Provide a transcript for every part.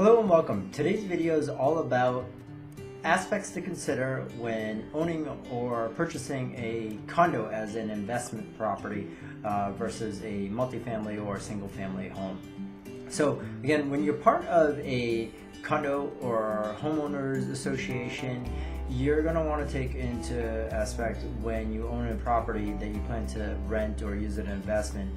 Hello and welcome. Today's video is all about aspects to consider when owning or purchasing a condo as an investment property versus a multifamily or single family home. So again, when you're part of a condo or homeowners association, you're going to want to take into aspect when you own a property that you plan to rent or use as an investment.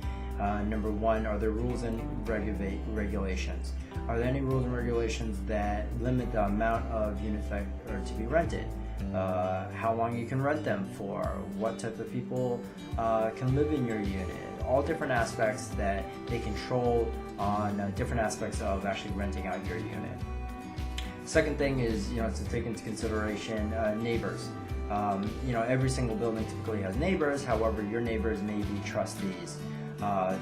Number one, are there rules and regulations? Are there any rules and regulations that limit the amount of units that are to be rented? How long you can rent them for? What type of people can live in your unit? All different aspects that they control on different aspects of actually renting out your unit. Second thing is, to take into consideration neighbors. Every single building typically has neighbors. However, your neighbors may be trustees.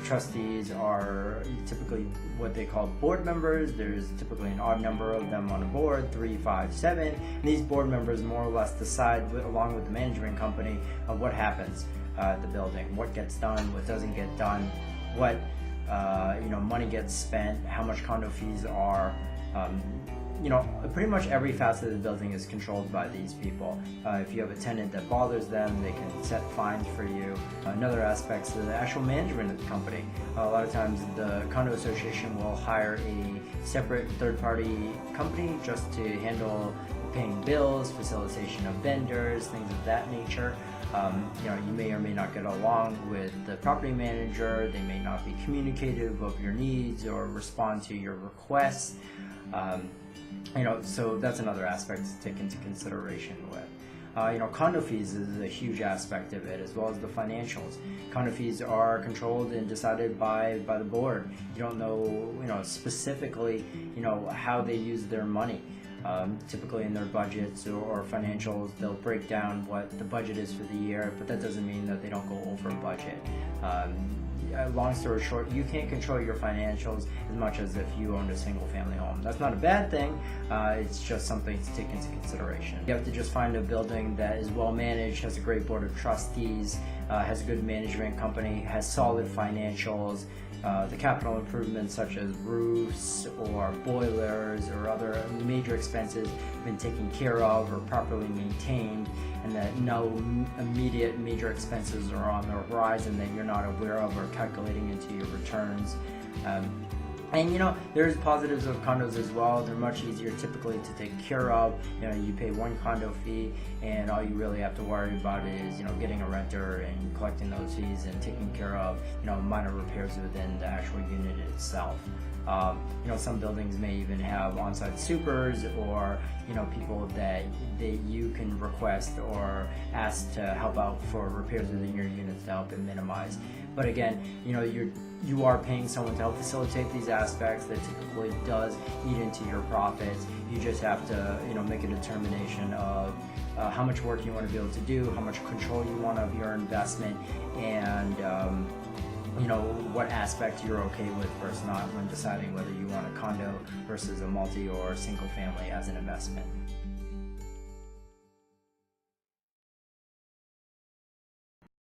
Trustees are typically what they call board members. There's typically an odd number of them on a board, 3, 5, 7. And these board members more or less decide, along with the management company, what happens at the building, what gets done, what doesn't get done, what money gets spent, how much condo fees are. Pretty much every facet of the building is controlled by these people. If you have a tenant that bothers them, they can set fines for you. Another aspect is the actual management of the company. A lot of times the condo association will hire a separate third-party company just to handle paying bills, facilitation of vendors, things of that nature. You may or may not get along with the property manager. They may not be communicative of your needs or respond to your requests. So that's another aspect to take into consideration with. Condo fees is a huge aspect of it, as well as the financials. Condo fees are controlled and decided by the board. You don't know, specifically, how they use their money. Typically in their budgets or financials, they'll break down what the budget is for the year, but that doesn't mean that they don't go over budget. Long story short, you can't control your financials as much as if you owned a single family home. That's not a bad thing, it's just something to take into consideration. You have to just find a building that is well managed, has a great board of trustees, has a good management company, has solid financials. The capital improvements such as roofs or boilers or other major expenses have been taken care of or properly maintained, and that no immediate major expenses are on the horizon that you're not aware of or calculating into your returns. There's positives of condos as well. They're much easier typically to take care of. You pay one condo fee, and all you really have to worry about is, getting a renter and collecting those fees and taking care of, minor repairs within the actual unit itself. Some buildings may even have on-site supers or, people that you can request or ask to help out for repairs within your units to help it minimize. But again, you are paying someone to help facilitate these aspects that typically does eat into your profits. You just have to, make a determination of how much work you want to be able to do, how much control you want of your investment, and what aspect you're okay with versus not when deciding whether you want a condo versus a multi or single family as an investment.